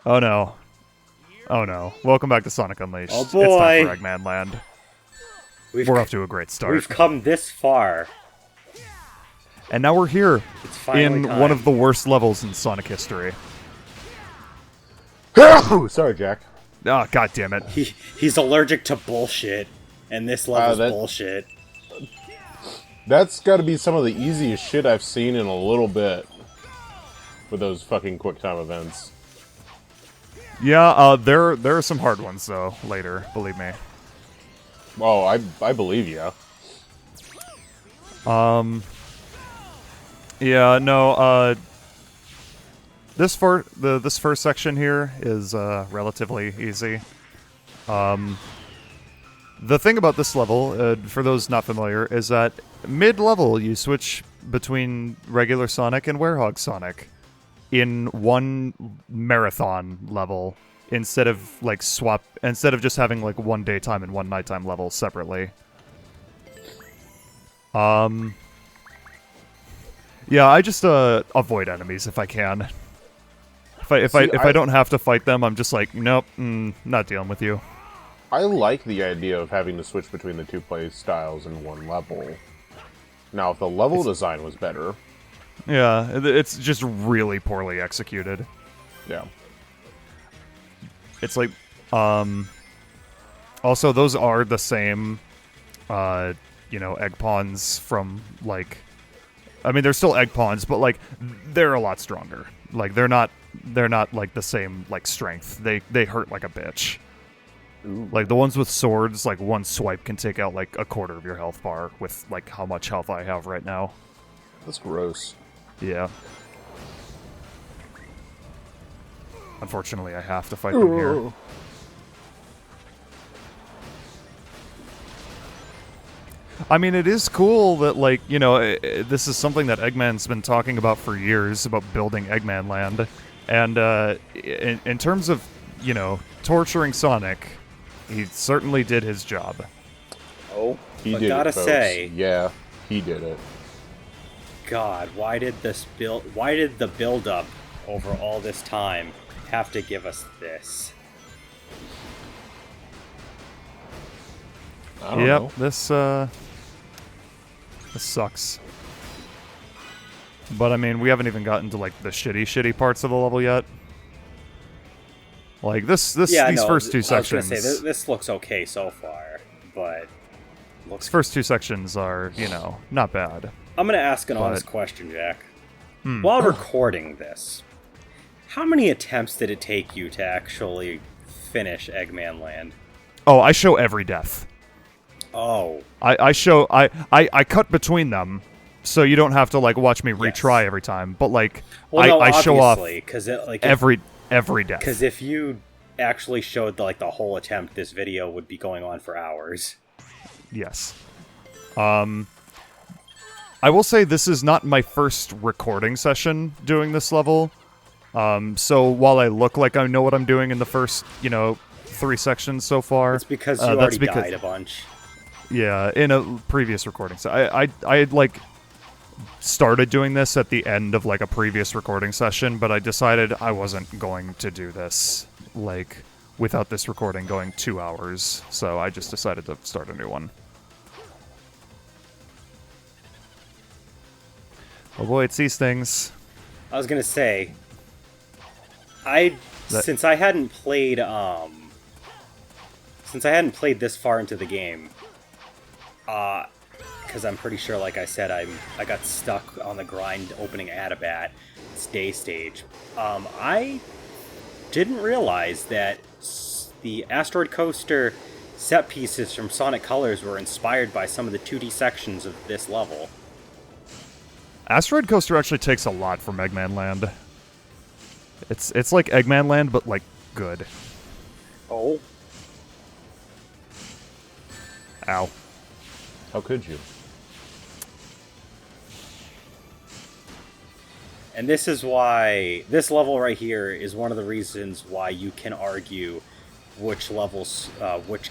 Oh no. Oh no. Welcome back to Sonic Unleashed. Oh It's time boy. for Eggmanland. We've We're off to a great start. We've come this far. And now we're here It's finally in time. one of the worst levels in Sonic history. Sorry, Jack. Ah, god damn it. He's allergic to bullshit, and this level's bullshit. That's got to be some of the easiest shit I've seen in a little bit. With those fucking QuickTime events. Yeah, there are some hard ones though later, believe me. Oh, I believe you. Yeah, no, this first section here is relatively easy. The thing about this level, for those not familiar, is that mid-level you switch between regular Sonic and Werehog Sonic in one marathon level instead of just having like one daytime and one nighttime level separately. Yeah, I just avoid enemies if I can. If I don't have to fight them, I'm just like, nope, not dealing with you. I like the idea of having to switch between the two play styles in one level. Now, if the level design was better... Yeah, it's just really poorly executed. Yeah. It's like, also, those are the same, egg pawns from, like... I mean, they're still egg pawns, but, like, they're a lot stronger. Like, they're not like, the same, like, strength. They hurt like a bitch. Ooh. Like, the ones with swords, like, one swipe can take out, like, a quarter of your health bar with, like, how much health I have right now. That's gross. Yeah. Unfortunately, I have to fight them here. I mean, it is cool that, like, this is something that Eggman's been talking about for years, about building Eggmanland. And in terms of, torturing Sonic, he certainly did his job. Oh, He but did gotta it, folks. say, Yeah, he did it. God, why did the build-up over all this time have to give us this? I don't know. This sucks. But I mean, we haven't even gotten to like the shitty parts of the level yet. Like these first two sections. I was gonna say this looks okay so far, but these first two sections are, not bad. I'm gonna ask an honest question, Jack. While recording this, how many attempts did it take you to actually finish Eggmanland? Oh, I show every death. Oh. I cut between them, so you don't have to like watch me retry every time. But like, I show off every death. Because if you actually showed the whole attempt, this video would be going on for hours. Yes. I will say this is not my first recording session doing this level. So while I look like I know what I'm doing in the first, 3 sections so far, it's because you already died a bunch. Yeah, in a previous recording. So I had like started doing this at the end of like a previous recording session, but I decided I wasn't going to do this like without this recording going 2 hours. So I just decided to start a new one. Oh boy, it's these things. I was gonna say, since I hadn't played this far into the game, because I'm pretty sure, like I said, I got stuck on the grind opening Adabat, it's day stage. I didn't realize that the Asteroid Coaster set pieces from Sonic Colors were inspired by some of the 2D sections of this level. Asteroid Coaster actually takes a lot from Eggmanland. It's like Eggmanland, but like good. Oh. Ow. How could you? And this is why this level right here is one of the reasons why you can argue which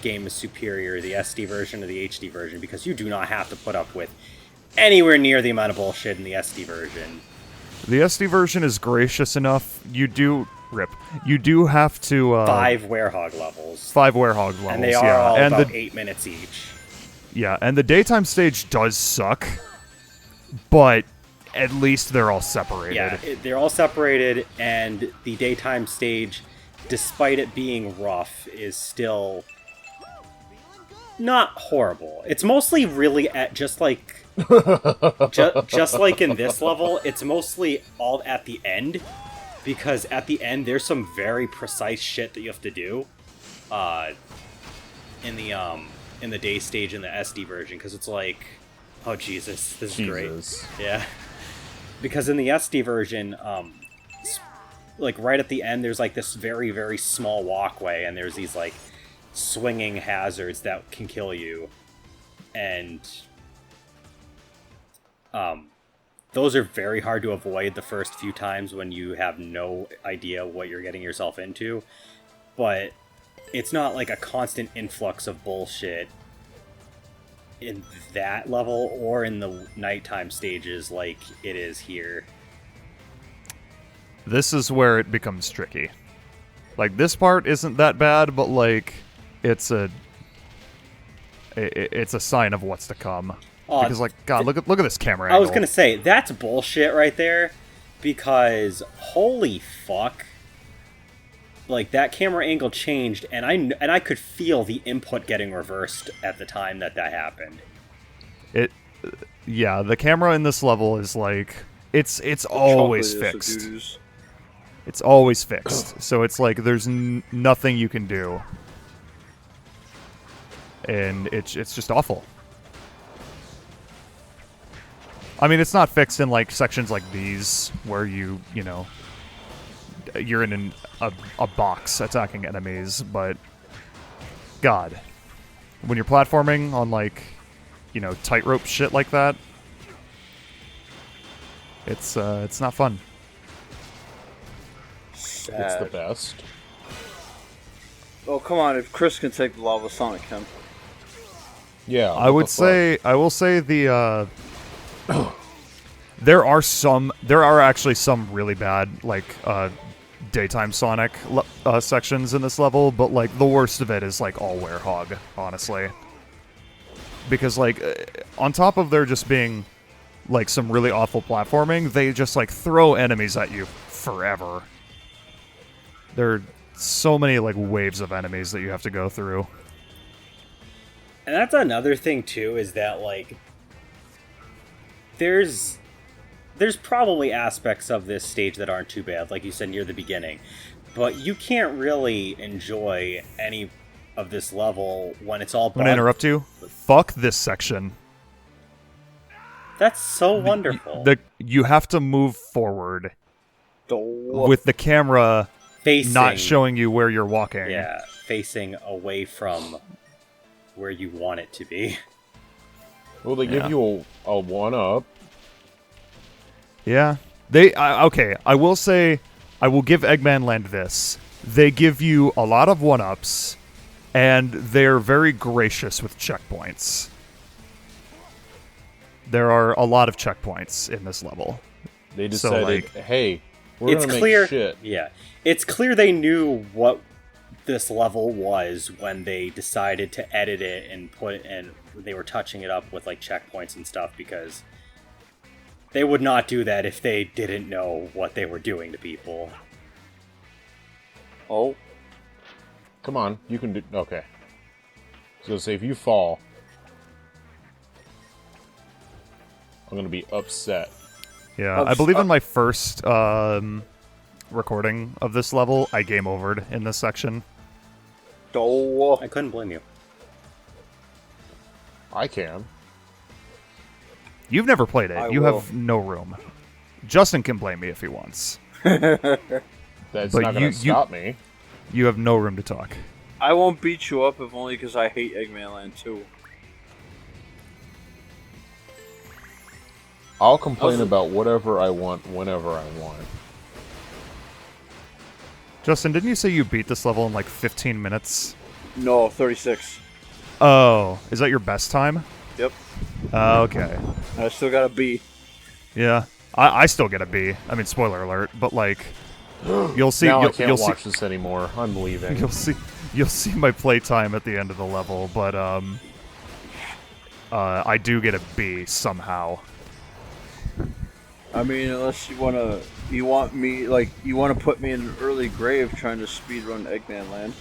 game is superior, the SD version or the HD version, because you do not have to put up with anywhere near the amount of bullshit in the SD version. The SD version is gracious enough. You do have to 5 werehog levels. 5 werehog levels, And they are yeah. all and about 8 minutes each. Yeah, and the daytime stage does suck, but at least they're all separated. Yeah, they're all separated, and the daytime stage, despite it being rough, is still not horrible. It's mostly really just like just like in this level, it's mostly all at the end, because at the end there's some very precise shit that you have to do in the day stage in the SD version, because it's like, oh Jesus, this is great. Yeah. Because in the SD version, like right at the end, there's like this very, very small walkway, and there's these like swinging hazards that can kill you, and those are very hard to avoid the first few times when you have no idea what you're getting yourself into. But it's not like a constant influx of bullshit in that level or in the nighttime stages like it is here. This is where it becomes tricky. Like, this part isn't that bad, but like it's a sign of what's to come. Because like, God, look at this camera angle. I was gonna say, that's bullshit right there, because holy fuck, like that camera angle changed, and I could feel the input getting reversed at the time that happened. Yeah, the camera in this level is like it's always fixed. It's always fixed. So it's like there's nothing you can do, and it's just awful. I mean, it's not fixed in like sections like these where you're in a box attacking enemies, but God, when you're platforming on like, tightrope shit like that, it's not fun. Sad. It's the best. Oh, come on, if Chris can take the lava, Sonic can. Yeah. I will say the there are actually some really bad like daytime Sonic sections in this level, but like the worst of it is like all werehog, honestly. Because like on top of there just being like some really awful platforming, they just like throw enemies at you forever. There are so many like waves of enemies that you have to go through. And that's another thing too, is that like there's probably aspects of this stage that aren't too bad, like you said near the beginning, but you can't really enjoy any of this level when it's all. I'm gonna interrupt you. Fuck this section. That's so wonderful. You have to move forward with the camera facing, not showing you where you're walking. Yeah, facing away from where you want it to be. Well, they give you a 1-up. Yeah. Okay, I will say, I will give Eggmanland this. They give you a lot of 1-ups, and they're very gracious with checkpoints. There are a lot of checkpoints in this level. They decided, hey, we're It's gonna clear, make shit. Yeah, it's clear they knew what this level was when they decided to edit it and they were touching it up with like checkpoints and stuff, because they would not do that if they didn't know what they were doing to people. Oh. Come on, you can do... Okay. So say if you fall, I'm gonna be upset. Yeah, I believe in my first recording of this level, I game overed in this section. Oh. I couldn't blame you. I can. You've never played it. You will. have no room. Justin can blame me if he wants. That's But not gonna stop me. You have no room to talk. I won't beat you up if only because I hate Eggmanland too. I'll complain about whatever I want whenever I want. Justin, didn't you say you beat this level in like 15 minutes? No, 36. Oh, is that your best time? Yep. Okay. I still got a B. Yeah. I still get a B. I mean, spoiler alert, but like, you'll see. Now I you'll, can't you'll watch see, this anymore. I'm leaving. You'll see my playtime at the end of the level, but I do get a B somehow. I mean, unless you want to put me in an early grave trying to speedrun Eggmanland.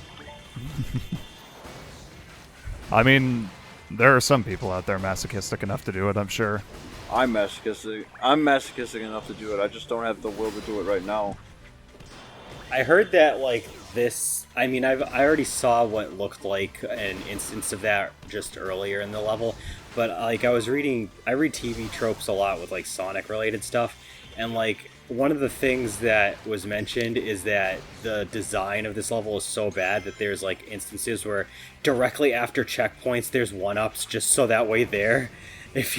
I mean, there are some people out there masochistic enough to do it, I'm sure. I'm masochistic enough to do it. I just don't have the will to do it right now. I heard that like this. I mean, I already saw what looked like an instance of that just earlier in the level, but like I read TV tropes a lot with like Sonic related stuff, and like one of the things that was mentioned is that the design of this level is so bad that there's like instances where directly after checkpoints there's one-ups just so that way there. If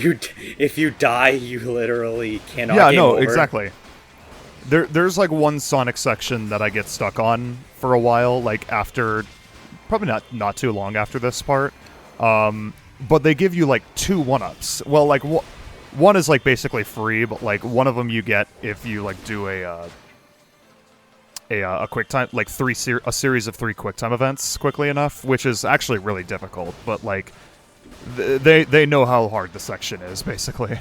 you die, you literally cannot. Yeah, game no, over. exactly. There's like one Sonic section that I get stuck on for a while, like after, probably not too long after this part. But they give you like 2 one-ups. Well, like one is like basically free, but like one of them you get if you like do a quick time, like a series of 3 quick time events quickly enough, which is actually really difficult. But like they know how hard the section is, basically.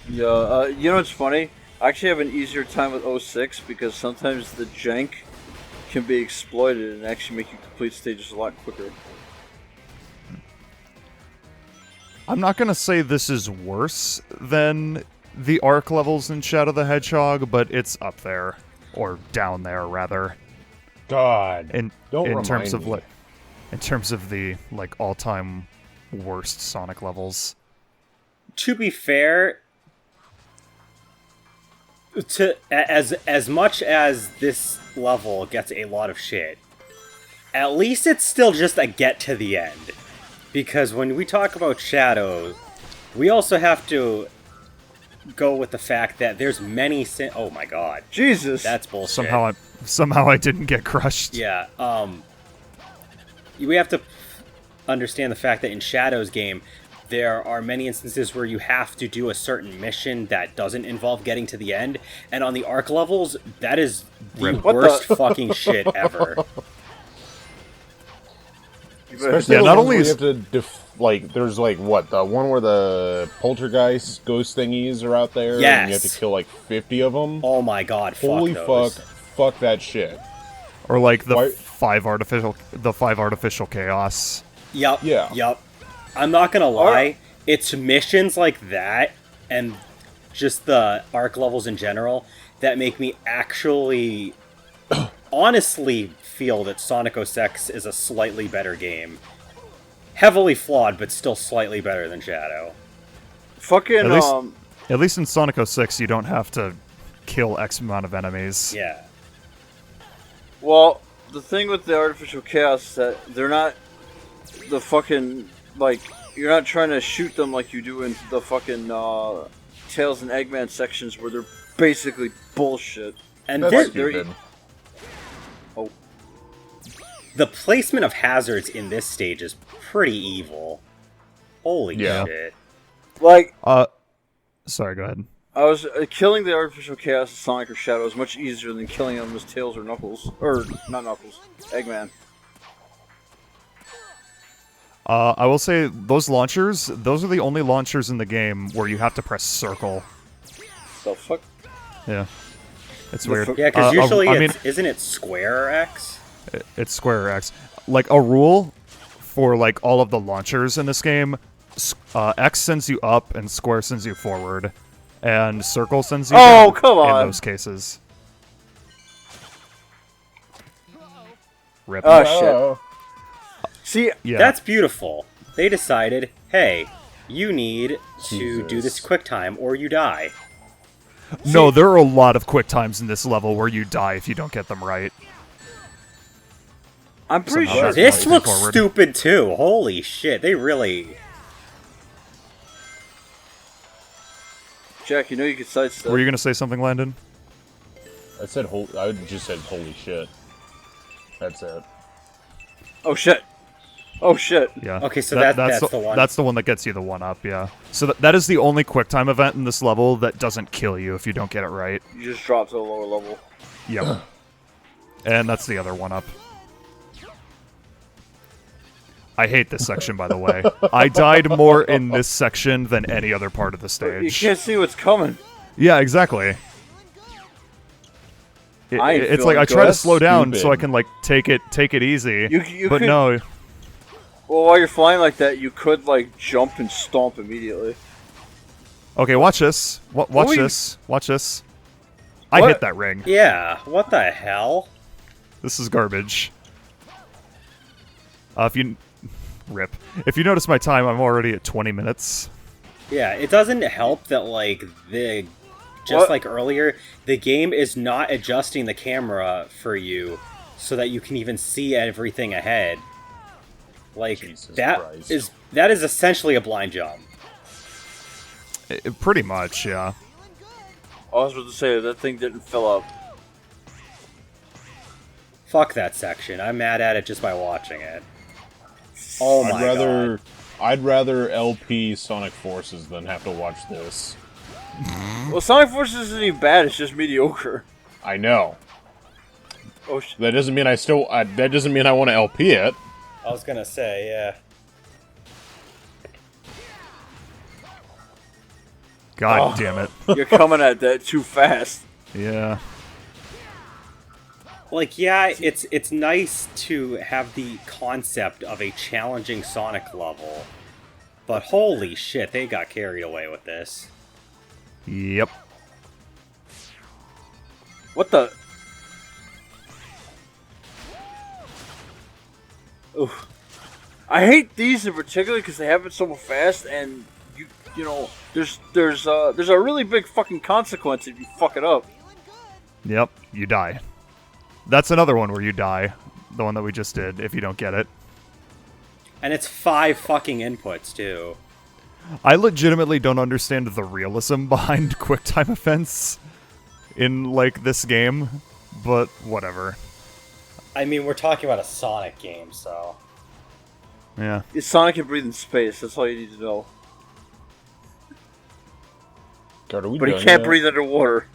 Yeah, you know what's funny? I actually have an easier time with 06 because sometimes the jank can be exploited and actually make you complete stages a lot quicker. I'm not gonna say this is worse than the Arc levels in Shadow the Hedgehog, but it's up there, or down there rather. God, don't in remind terms of me. like, in terms of the like all-time worst Sonic levels. To be fair, as much as this level gets a lot of shit, at least it's still just a get to the end. Because when we talk about Shadow, we also have to go with the fact that there's many oh my god. Jesus! That's bullshit. Somehow I didn't get crushed. Yeah, we have to understand the fact that in Shadow's game, there are many instances where you have to do a certain mission that doesn't involve getting to the end, and on the Arc levels, that is the worst fucking shit ever. Especially Yeah, the not ones only where is- you have to there's like what, the one where the poltergeist ghost thingies are out there, and you have to Yes. kill like 50 of them. Oh my god, Holy fuck those. fuck that shit. Or like the Why- 5 artificial chaos. Yup, Yeah. yup. I'm not gonna lie, it's missions like that, and just the Arc levels in general, that make me actually honestly feel that Sonic 06 is a slightly better game. Heavily flawed, but still slightly better than Shadow. Fucking, At least in Sonic 06, you don't have to kill X amount of enemies. Yeah. well, the thing with the artificial chaos is that they're not the fucking, like, you're not trying to shoot them like you do in the fucking, Tails and Eggman sections where they're basically bullshit. And That's they're- stupid. Oh. the placement of hazards in this stage is pretty evil. Holy Yeah. shit. Like, Sorry, go ahead. I was killing the artificial chaos of Sonic or Shadow is much easier than killing them as Tails or Knuckles. Or, not Knuckles, Eggman. I will say those launchers, those are the only launchers in the game where you have to press circle. The fuck? Yeah. It's The weird. fuck- Yeah, because usually I mean, isn't it square or X? it's square or X. Like, a rule for, like, all of the launchers in this game, X sends you up and square sends you forward. And circle sends you Oh, down come on. in those cases. Rip. Oh, shit. Oh. See, Yeah. That's beautiful. They decided, hey, you need to do this Jesus. quick time or you die. No, there are a lot of quick times in this level where you die if you don't get them right. I'm pretty Somehow sure. that's This not looks forward. stupid too. Holy shit, they really... Jack, you know you could sidestep. Were you going to say something, Landon? I just said holy shit. That's it. Oh shit. Oh shit. Yeah. Okay, so that's the one. That's the one that gets you the 1-up, yeah. So that is the only quick time event in this level that doesn't kill you if you don't get it right. You just drop to a lower level. Yep. And that's the other 1-up. I hate this section, by the way. I died more in this section than any other part of the stage. You can't see what's coming. Yeah, exactly. It's like I try to That's slow down so stupid. I can like take it easy. You but could- no. Well, while you're flying like that, you could like jump and stomp immediately. Okay, watch this. Watch Wait. this. Watch this. I What? hit that ring. Yeah, what the hell? This is garbage. If you rip. If you notice my time, I'm already at 20 minutes. Yeah, it doesn't help that like What? like earlier, the game is not adjusting the camera for you so that you can even see everything ahead. Like Jesus that Christ. is essentially a blind jump. Pretty much, yeah. I was about to say that thing didn't fill up. Fuck that section. I'm mad at it just by watching it. Oh my god. I'd rather LP Sonic Forces than have to watch this. Well, Sonic Forces isn't even bad. It's just mediocre. I know. Oh shit. That doesn't mean that doesn't mean I want to LP it. I was gonna say, yeah. God damn it. You're coming at that too fast. Yeah. Like, yeah, it's nice to have the concept of a challenging Sonic level, but holy shit, they got carried away with this. Yep. What the? Oof. I hate these in particular because they happen so fast, and you know, there's a really big fucking consequence if you fuck it up. Yep. You die. That's another one where you die. The one that we just did, if you don't get it. And it's 5 fucking inputs, too. I legitimately don't understand the realism behind QuickTime events in, like, this game, but whatever. I mean, we're talking about a Sonic game, so... Yeah. Sonic can breathe in space. That's all you need to know. God, are we But he done can't yet? breathe underwater.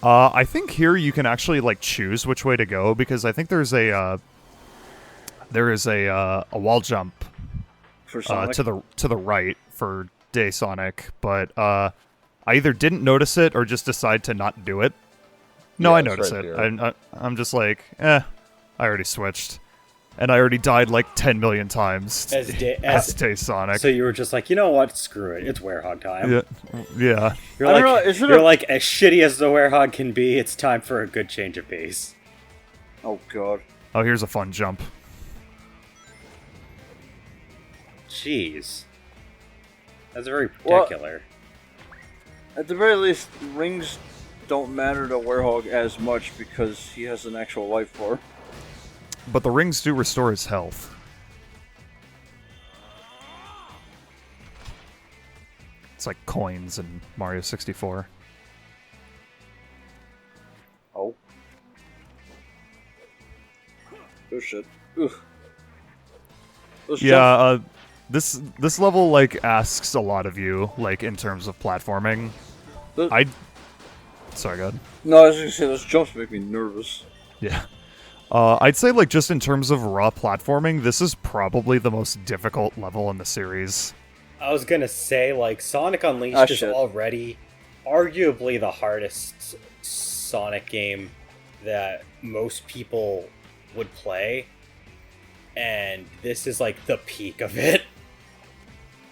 I think here you can actually, like, choose which way to go, because I think there is a wall jump For Sonic. to the right for Day Sonic, but I either didn't notice it or just decide to not do it. No, Yeah, I it's noticed right it. I'm just like, I already switched. And I already died like 10 million times As Day Sonic. So you were just like, you know what? Screw it. It's Werehog time. Yeah. You're I like, don't know, is it you're a- like, as shitty as the Werehog can be, it's time for a good change of pace. Oh god. Oh, here's a fun jump. Jeez. That's very Well- particular. At the very least, rings don't matter to Werehog as much because he has an actual life bar. But the rings do restore his health. It's like coins in Mario 64. Oh. Oh shit. Oof. Let's Yeah, this level like asks a lot of you, like in terms of platforming. The- Sorry, go ahead. No, I was gonna say those jumps make me nervous. Yeah. I'd say like just in terms of raw platforming, this is probably the most difficult level in the series. I was gonna say, like, Sonic Unleashed Ah, is shit. already arguably the hardest Sonic game that most people would play, and this is like the peak of it.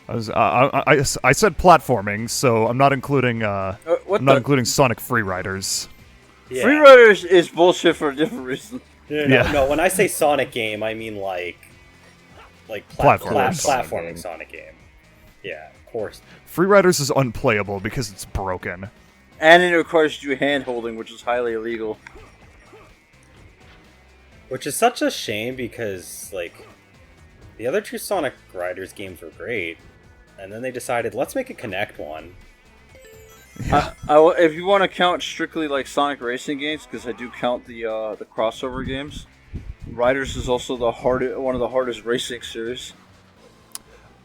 I said platforming, so I'm not including What I'm not the? including Sonic Free Riders. Yeah. Free Riders is bullshit for a different reason. No, Yeah. no, when I say Sonic game, I mean like Platforming platforming Sonic Sonic game. Yeah, of course. Free Riders is unplayable because it's broken. And it requires you hand holding, which is highly illegal. Which is such a shame because, like, the other two Sonic Riders games were great, and then they decided, let's make a Connect one. If you want to count strictly like Sonic racing games, because I do count the crossover games, Riders is also one of the hardest racing series.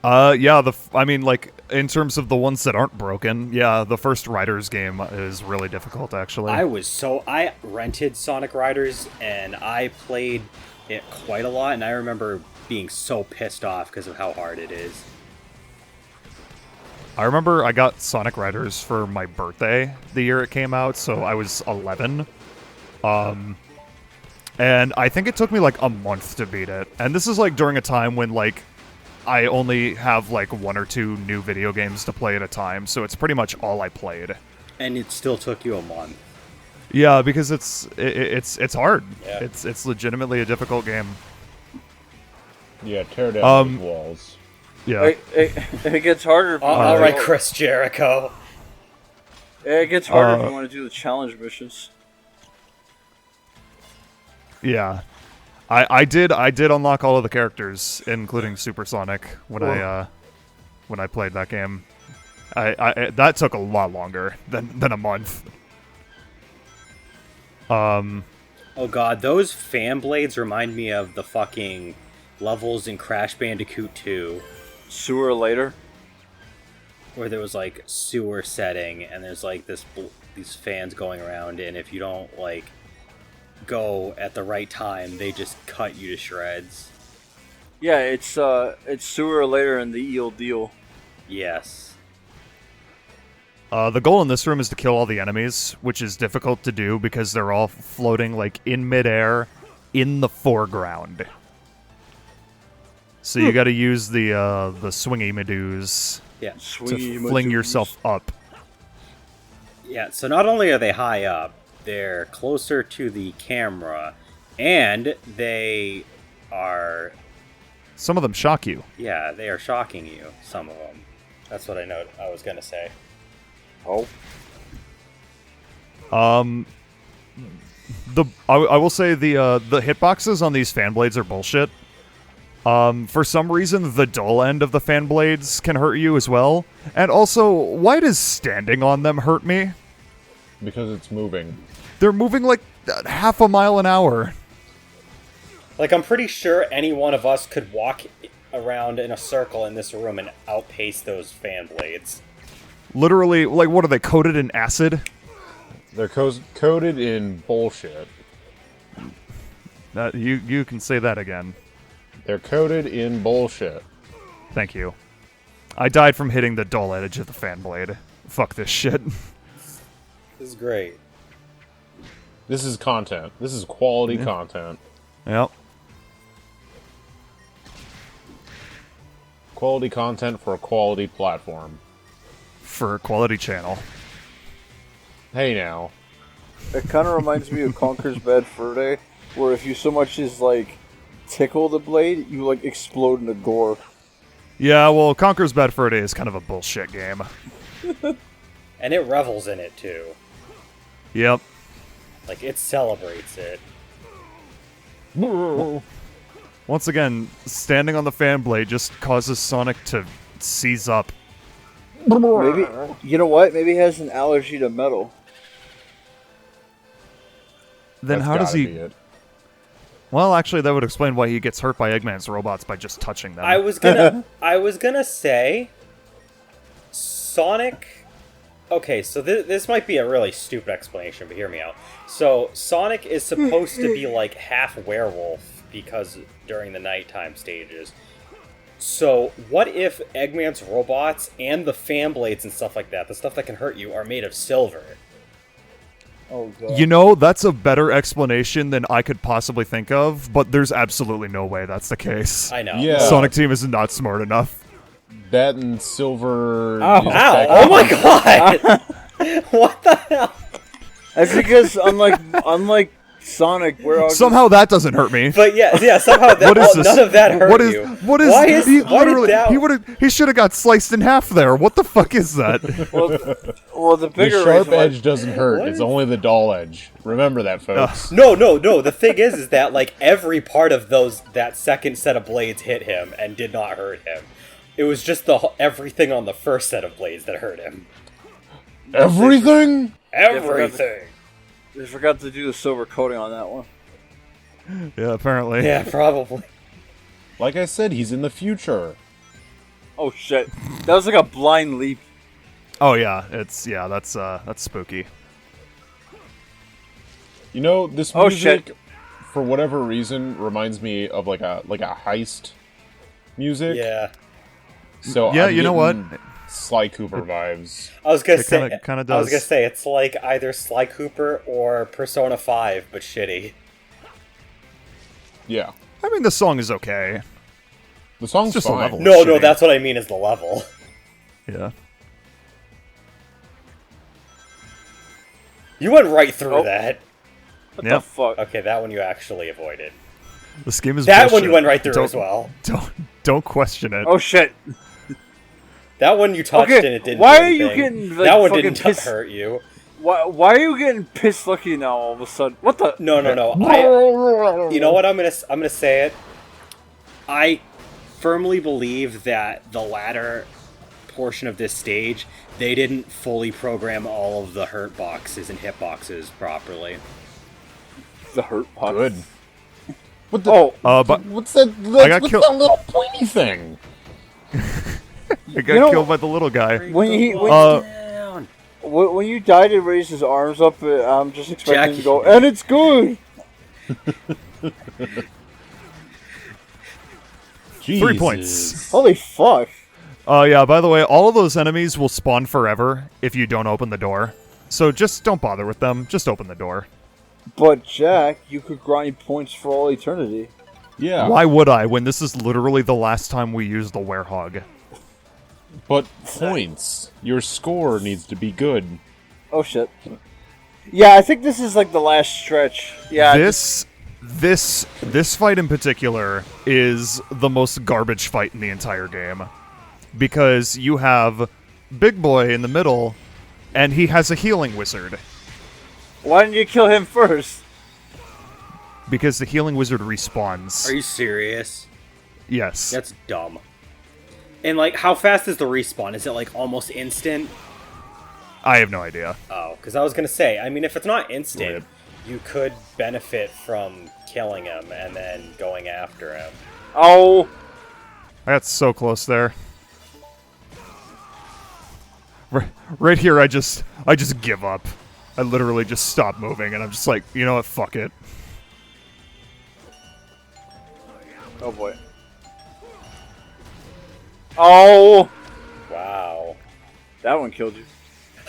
Yeah, I mean, like, in terms of the ones that aren't broken, yeah, the first Riders game is really difficult, actually. I rented Sonic Riders, and I played it quite a lot, and I remember being so pissed off because of how hard it is. I remember I got Sonic Riders for my birthday the year it came out, so I was 11. And I think it took me, like, a month to beat it. And this is, like, during a time when, like, I only have, like, 1 or 2 new video games to play at a time, so it's pretty much all I played. And it still took you a month. Yeah, because it's hard. Yeah. It's legitimately a difficult game. Yeah, tear down those walls. Yeah. It gets harder. All right, Chris Jericho. It gets harder if you want to do the challenge missions. Yeah. I did unlock all of the characters, including Supersonic, when I played that game. That took a lot longer than a month. Oh god, those fan blades remind me of the fucking levels in Crash Bandicoot 2. Sewer later, where there was like sewer setting, and there's like these fans going around, and if you don't like go at the right time, they just cut you to shreds. Yeah, it's sewer later in the Eel Deal. Yes. The goal in this room is to kill all the enemies, which is difficult to do because they're all floating like in midair in the foreground. So you got to use the swingy medues Yeah. to fling yourself up. Yeah, so not only are they high up, they're closer to the camera, and they are... Some of them shock you. Yeah, they are shocking you, some of them. That's what I was going to say. Oh. I will say the hitboxes on these fan blades are bullshit. For some reason, the dull end of the fan blades can hurt you as well. And also, why does standing on them hurt me? Because it's moving. They're moving like half a mile an hour. Like, I'm pretty sure any one of us could walk around in a circle in this room and outpace those fan blades. Literally, like, what are they, coated in acid? They're coated in bullshit. You can say that again. They're coated in bullshit. Thank you. I died from hitting the dull edge of the fan blade. Fuck this shit. This is great. This is content. This is quality content. Yep. Quality content for a quality platform. For a quality channel. Hey now. It kind of reminds me of Conker's Bad Fur Day, where if you so much as like tickle the blade, you like explode into gore. Yeah, well, Conker's Bad Fur Day is kind of a bullshit game. And it revels in it, too. Yep. Like, it celebrates it. Once again, standing on the fan blade just causes Sonic to seize up. Maybe, you know what? Maybe he has an allergy to metal. Then That's how does gotta he... be it. Well, actually, that would explain why he gets hurt by Eggman's robots by just touching them. I was gonna say, Sonic... Okay, so this might be a really stupid explanation, but hear me out. So, Sonic is supposed to be, like, half werewolf, because during the nighttime stages. So, what if Eggman's robots and the fan blades and stuff like that, the stuff that can hurt you, are made of silver? Oh god. You know, that's a better explanation than I could possibly think of, but there's absolutely no way that's the case. I know. Yeah. Sonic Team is not smart enough. That and silver. Ow! Oh my god! What the hell? That's because unlike Sonic, where Somehow that doesn't hurt me. But yeah, somehow that, What is this? none of that hurt What is? you. What is? Why is he why did literally? that? He should have got sliced in half there. What the fuck is that? well, the The bigger sharp reason why- edge doesn't hurt. What? It's only the dull edge. Remember that, folks. No. The thing is that like every part of that second set of blades hit him and did not hurt him. It was just everything on the first set of blades that hurt him. Everything? Everything. They forgot to do the silver coating on that one. Yeah, apparently. Yeah, probably. Like I said, he's in the future. Oh shit! That was like a blind leap. Oh yeah, that's spooky. You know, this Oh, music, shit. for whatever reason, reminds me of like a heist music. Yeah. So Yeah, I'm you know what? getting Sly Cooper vibes. I was gonna It say. kinda I was does. gonna say it's like either Sly Cooper or Persona 5, but shitty. Yeah, I mean, the song is okay. the song's It's just a fine. level. No, shitty. that's what I mean is the level. Yeah. You went right through Oh. that. What Yep. the fuck? Okay, that one you actually avoided. This game is That one bullshit. you went right through Don't- as well. Don't question it. Oh shit! That one you touched Okay, and it didn't. why do are you anything. getting, like, that one fucking didn't pissed- hurt you? Why are you getting pissed lucky now all of a sudden? What the? No. You know what? I'm gonna say it. I firmly believe that the latter portion of this stage, they didn't fully program all of the hurt boxes and hit boxes properly. The hurt box. Good. What the? Oh, But What's that? got What's killed- that little pointy thing? I got know- killed by the little guy. when Down. when you died and raised his arms up, I'm just expecting him to Jackie. go, and it's good. 3 points. Holy fuck! Yeah, by the way, all of those enemies will spawn forever if you don't open the door. So just don't bother with them. Just open the door. But Jack, you could grind points for all eternity. Yeah. Why would I when this is literally the last time we use the werehog? But points. Your score needs to be good. Oh shit! Yeah, I think this is like the last stretch. Yeah, This fight in particular is the most garbage fight in the entire game. Because you have Big Boy in the middle, and he has a healing wizard. why didn't you kill him first? Because the healing wizard respawns. Are you serious? Yes. That's dumb. And like, how fast is the respawn? Is it like almost instant? I have no idea. Oh, because I was gonna say, I mean, if it's not instant, Rip. you could benefit from killing him and then going after him. Oh, I got so close there. Right here, I just give up. I literally just stop moving, and I'm just like, you know what, fuck it. oh boy. Oh, Wow. that one killed you.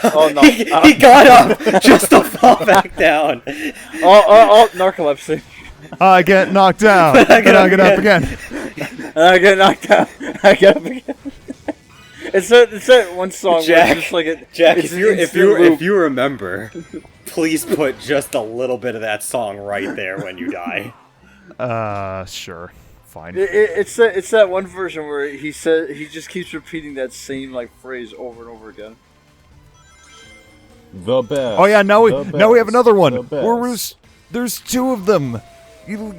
Oh no! He got up just to fall back down. Oh, narcolepsy. I get knocked down, and I get up again. And I get knocked out. I get up again. It's that one song where Jack, it's just like it. Jack, it's if you remember, please put just a little bit of that song right there when you die. Sure. Fine. It's that one version where he just keeps repeating that same like phrase over and over again. The best. Oh yeah, now we the have best, another one. the best. Where there's two of them.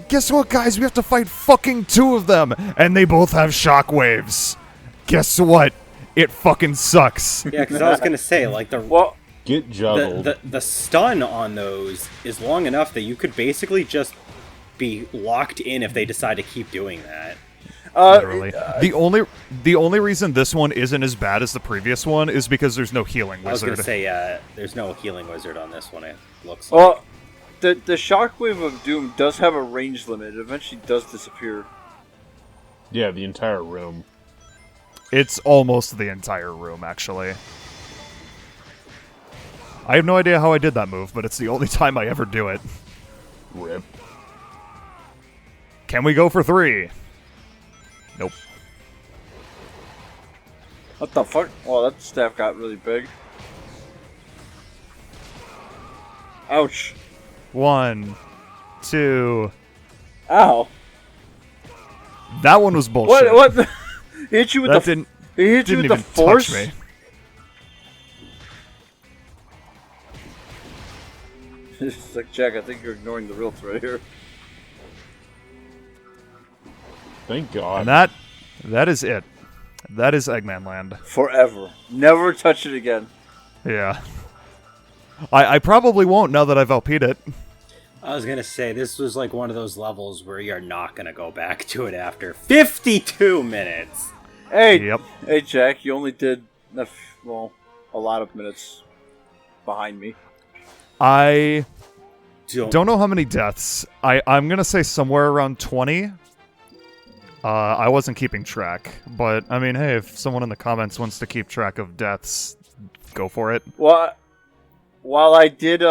Guess what, guys? We have to fight fucking two of them, and they both have shockwaves. Guess what? It fucking sucks. Yeah, because I was gonna say, like Well, Get juggled. the stun on those is long enough that you could basically just be locked in if they decide to keep doing that. Literally. The only reason this one isn't as bad as the previous one is because there's no healing I was wizard. gonna say, there's no healing wizard on this one. It looks like. well, the shockwave of doom does have a range limit. It eventually does disappear. Yeah, the entire room. It's almost the entire room, actually. I have no idea how I did that move, but it's the only time I ever do it. Rip. Can we go for 3? Nope. What the fuck? Oh, that staff got really big. Ouch. 1, 2. Ow. That one was bullshit. What? The, he hit you with That the. didn't He hit you didn't with even the force. touch me. It's like, Jack, I think you're ignoring the real threat here. Thank God. And that is it. That is Eggmanland. Forever. Never touch it again. Yeah. I probably won't now that I've LP'd it. I was gonna say, this was like one of those levels where you're not gonna go back to it after 52 minutes. Hey, Yep. hey, Jack, you only did a lot of minutes behind me. I don't know how many deaths. I'm going to say somewhere around 20. I wasn't keeping track. But, I mean, hey, if someone in the comments wants to keep track of deaths, go for it. Well, while I did beat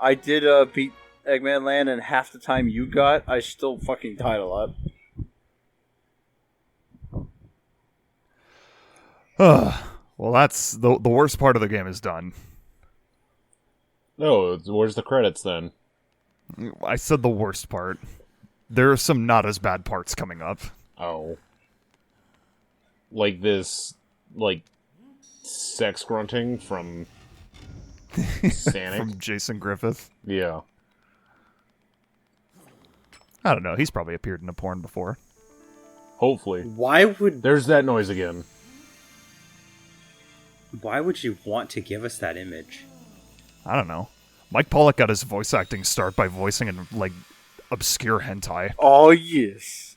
Eggmanland in half the time you got, I still fucking died a lot. Well, that's the worst part of the game is done. No, where's the credits then? I said the worst part. There are some not as bad parts coming up. Oh. Like this, like, sex grunting from Sonic? From Jason Griffith. Yeah. I don't know. He's probably appeared in a porn before. Hopefully. Why would There's that noise again. you want to give us that image? I don't know. Mike Pollock got his voice acting start by voicing in, like, obscure hentai. Oh, yes.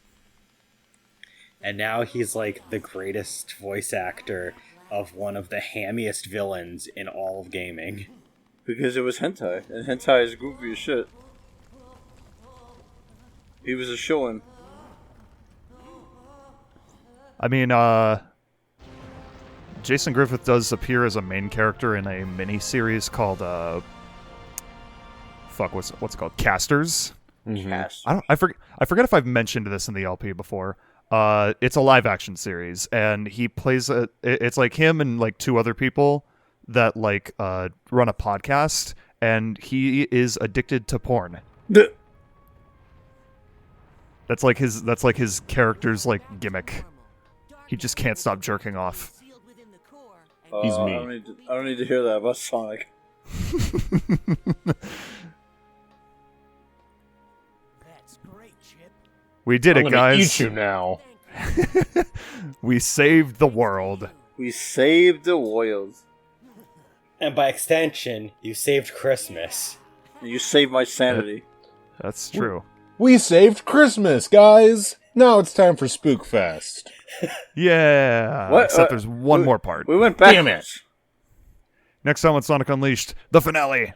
And now he's like the greatest voice actor of one of the hammiest villains in all of gaming. Because it was hentai, and hentai is goofy as shit. He was a showin'. I mean, Jason Griffith does appear as a main character in a mini-series called, what's it called? Casters? Cast. I forget if I've mentioned this in the LP before. It's a live-action series, and he plays it's like him and, like, two other people that, like, run a podcast, and he is addicted to porn. That's like his character's, like, gimmick. He just can't stop jerking off. He's me. I don't need to hear that about Sonic. We did I'm it, gonna guys. eat you now. We saved the world. We saved the world. And by extension, you saved Christmas. You saved my sanity. That's true. We saved Christmas, guys! Now it's time for Spookfest. Yeah. What? Except there's one more part. We went back. Damn it. Next time on Sonic Unleashed, the finale.